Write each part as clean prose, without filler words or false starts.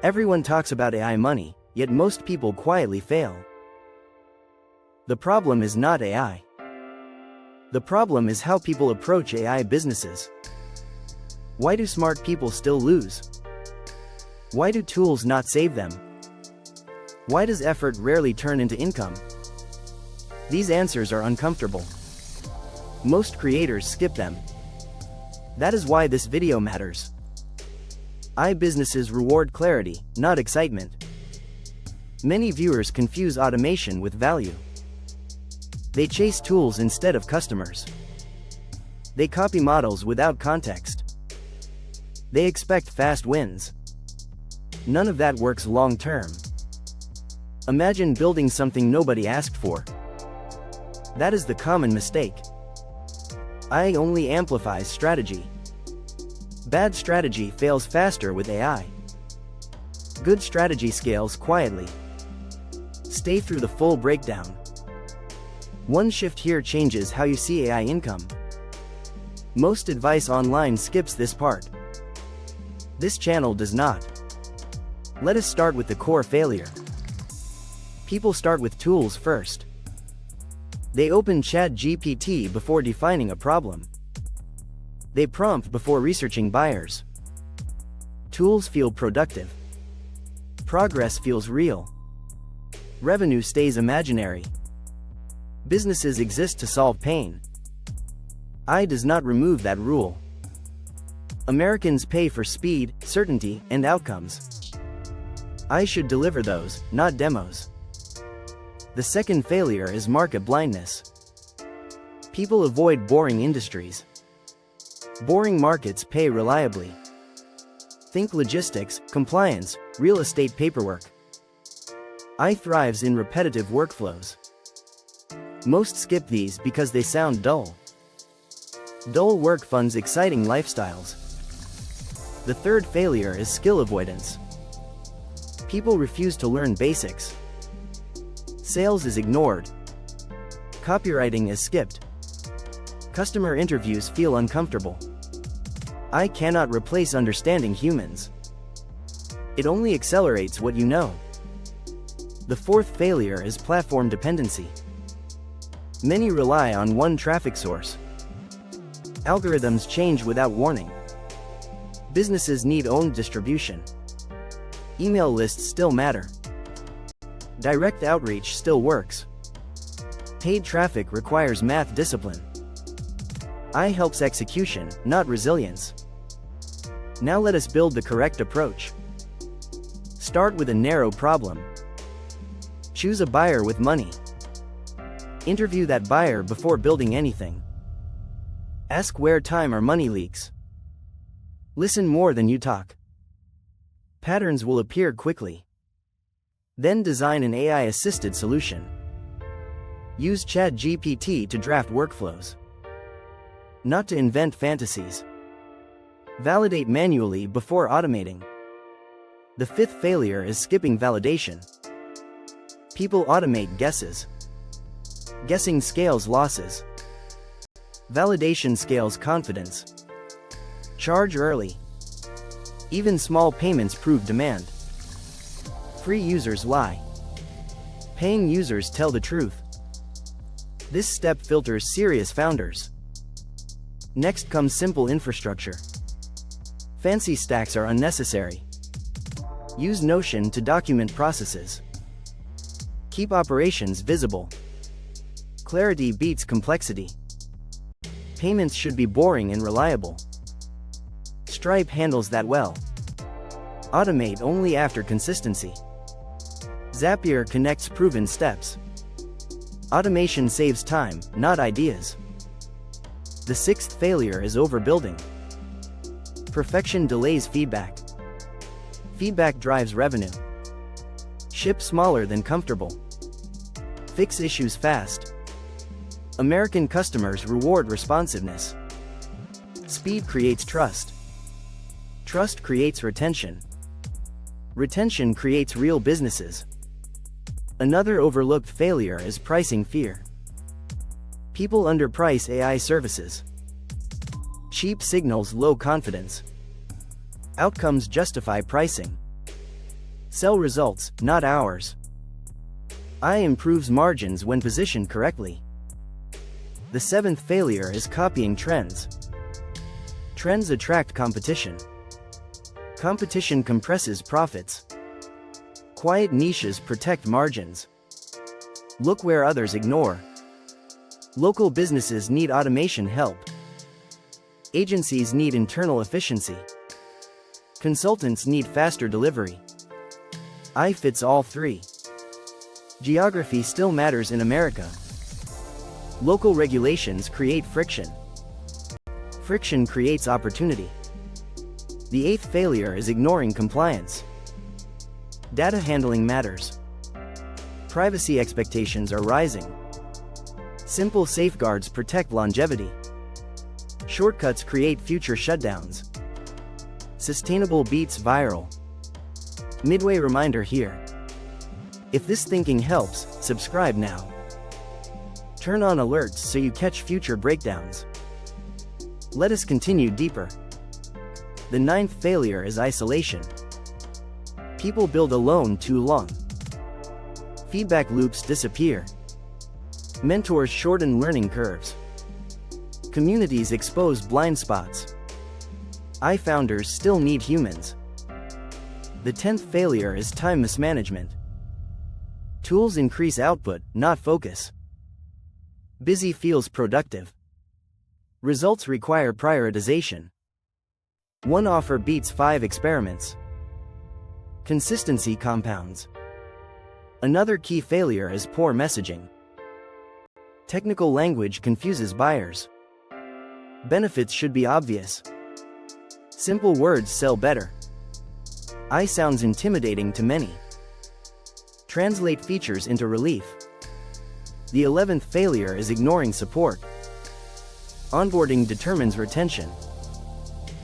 Everyone talks about AI money, yet most people quietly fail. The problem is not AI. The problem is how people approach AI businesses. Why do smart people still lose? Why do tools not save them? Why does effort rarely turn into income? These answers are uncomfortable. Most creators skip them. That is why this video matters. AI businesses reward clarity, not excitement. Many viewers confuse automation with value. They chase tools instead of customers. They copy models without context. They expect fast wins. None of that works long term. Imagine building something nobody asked for. That is the common mistake. AI only amplifies strategy. Bad strategy fails faster with AI. Good strategy scales quietly. Stay through the full breakdown. One shift here changes how you see AI income. Most advice online skips this part. This channel does not. Let us start with the core failure. People start with tools first. They open ChatGPT before defining a problem. They prompt before researching buyers. Tools feel productive. Progress feels real. Revenue stays imaginary. Businesses exist to solve pain. AI does not remove that rule. Americans pay for speed, certainty, and outcomes. AI should deliver those, not demos. The second failure is market blindness. People avoid boring industries. Boring markets pay reliably. Think logistics, compliance, real estate paperwork. AI thrives in repetitive workflows. Most skip these because they sound dull. Dull work funds exciting lifestyles. The third failure is skill avoidance. People refuse to learn basics. Sales is ignored. Copywriting is skipped. Customer interviews feel uncomfortable. AI cannot replace understanding humans. It only accelerates what you know. The fourth failure is platform dependency. Many rely on one traffic source. Algorithms change without warning. Businesses need own distribution. Email lists still matter. Direct outreach still works. Paid traffic requires math discipline. AI helps execution, not resilience. Now let us build the correct approach. Start with a narrow problem. Choose a buyer with money. Interview that buyer before building anything. Ask where time or money leaks. Listen more than you talk. Patterns will appear quickly. Then design an AI-assisted solution. Use ChatGPT to draft workflows. Not to invent fantasies. Validate manually before automating. The fifth failure is skipping validation. People automate guesses. Guessing scales losses. Validation scales confidence. Charge early. Even small payments prove demand. Free users lie. Paying users tell the truth. This step filters serious founders. Next comes simple infrastructure. Fancy stacks are unnecessary. Use Notion to document processes. Keep operations visible. Clarity beats complexity. Payments should be boring and reliable. Stripe handles that well. Automate only after consistency. Zapier connects proven steps. Automation saves time, not ideas. The sixth failure is overbuilding. Perfection delays feedback. Feedback drives revenue. Ship smaller than comfortable. Fix issues fast. American customers reward responsiveness. Speed creates trust. Trust creates retention. Retention creates real businesses. Another overlooked failure is pricing fear. People underprice AI services. Cheap signals low confidence. Outcomes justify pricing. Sell results, not hours. AI improves margins when positioned correctly. The seventh failure is copying trends. Trends attract competition. Competition compresses profits. Quiet niches protect margins. Look where others ignore. Local businesses need automation help. Agencies need internal efficiency. Consultants need faster delivery. AI fits all three. Geography still matters in America. Local regulations create friction. Friction creates opportunity. The eighth failure is ignoring compliance. Data handling matters. Privacy expectations are rising. Simple safeguards protect longevity. Shortcuts create future shutdowns. Sustainable beats viral. Midway reminder here. If this thinking helps, subscribe now. Turn on alerts so you catch future breakdowns. Let us continue deeper. The ninth failure is isolation. People build alone too long. Feedback loops disappear. Mentors shorten learning curves. Communities expose blind spots. AI founders still need humans. The 10th failure is time mismanagement. Tools increase output, not focus. Busy feels productive. Results require prioritization. One offer beats 5 experiments. Consistency compounds. Another key failure is poor messaging. Technical language confuses buyers. Benefits should be obvious. Simple words sell better. AI sounds intimidating to many. Translate features into relief. The 11th failure is ignoring support. Onboarding determines retention.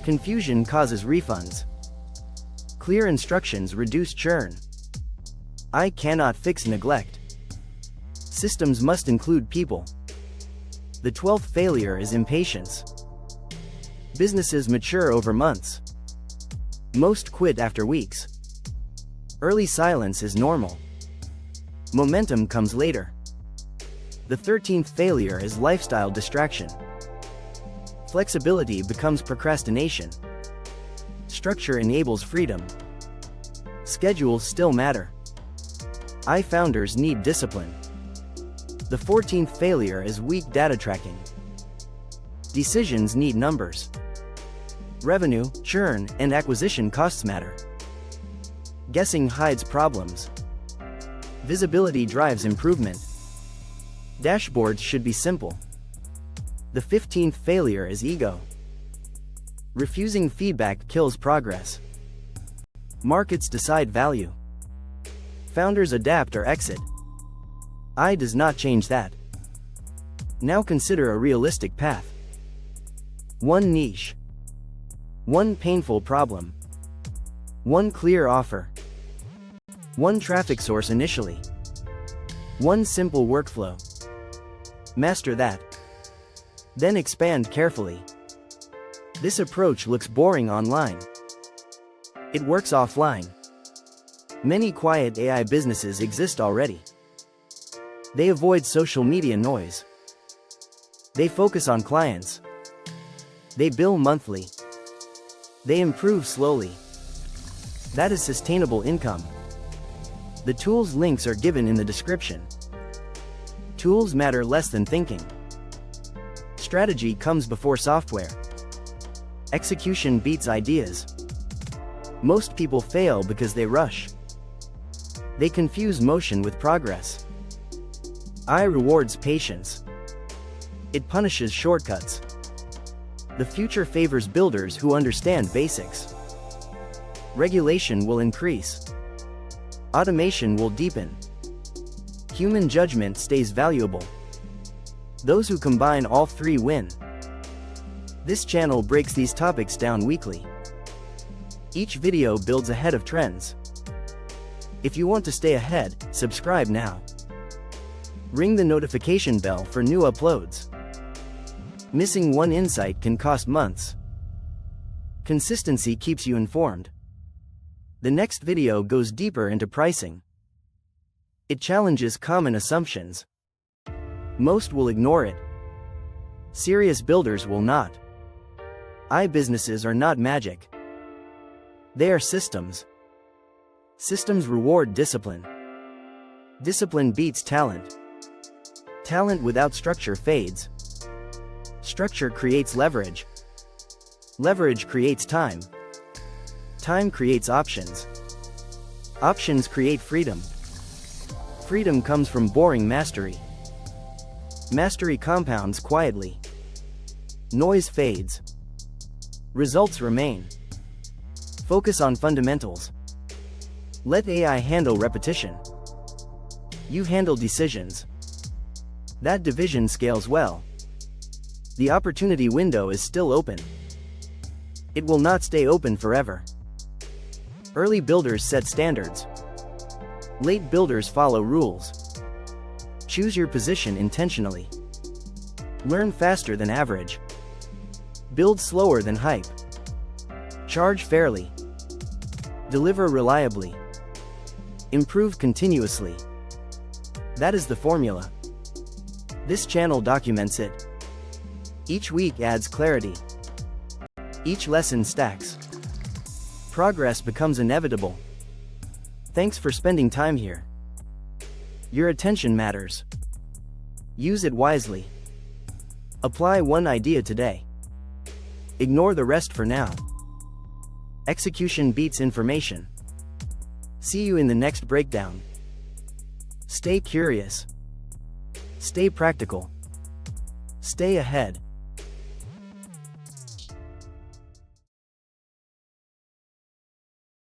Confusion causes refunds. Clear instructions reduce churn. AI cannot fix neglect. Systems must include people. The 12th failure is impatience. Businesses mature over months. Most quit after weeks. Early silence is normal. Momentum comes later. The 13th failure is lifestyle distraction. Flexibility becomes procrastination. Structure enables freedom. Schedules still matter. AI founders need discipline. The 14th failure is weak data tracking. Decisions need numbers. Revenue, churn, and acquisition costs matter. Guessing hides problems. Visibility drives improvement. Dashboards should be simple. The 15th failure is ego. Refusing feedback kills progress. Markets decide value. Founders adapt or exit. AI does not change that. Now consider a realistic path. One niche. One painful problem. One clear offer. One traffic source initially. One simple workflow. Master that. Then expand carefully. This approach looks boring online. It works offline. Many quiet AI businesses exist already. They avoid social media noise. They focus on clients. They bill monthly. They improve slowly. That is sustainable income. The tools links are given in the description. Tools matter less than thinking. Strategy comes before software. Execution beats ideas. Most people fail because they rush. They confuse motion with progress. AI rewards patience. It punishes shortcuts. The future favors builders who understand basics. Regulation will increase. Automation will deepen. Human judgment stays valuable. Those who combine all three win. This channel breaks these topics down weekly. Each video builds ahead of trends. If you want to stay ahead, subscribe now. Ring the notification bell for new uploads. Missing one insight can cost months. Consistency keeps you informed. The next video goes deeper into pricing. It challenges common assumptions. Most will ignore it. Serious builders will not. AI businesses are not magic. They are systems. Systems reward discipline. Discipline beats talent. Talent without structure fades. Structure creates leverage. Leverage creates time. Time creates options. Options create freedom. Freedom comes from boring mastery. Mastery compounds quietly. Noise fades. Results remain. Focus on fundamentals. Let AI handle repetition. You handle decisions. That division scales well. The opportunity window is still open. It will not stay open forever. Early builders set standards. Late builders follow rules. Choose your position intentionally. Learn faster than average. Build slower than hype. Charge fairly. Deliver reliably. Improve continuously. That is the formula. This channel documents it. Each week adds clarity. Each lesson stacks. Progress becomes inevitable. Thanks for spending time here. Your attention matters. Use it wisely. Apply one idea today. Ignore the rest for now. Execution beats information. See you in the next breakdown. Stay curious. Stay practical. Stay ahead.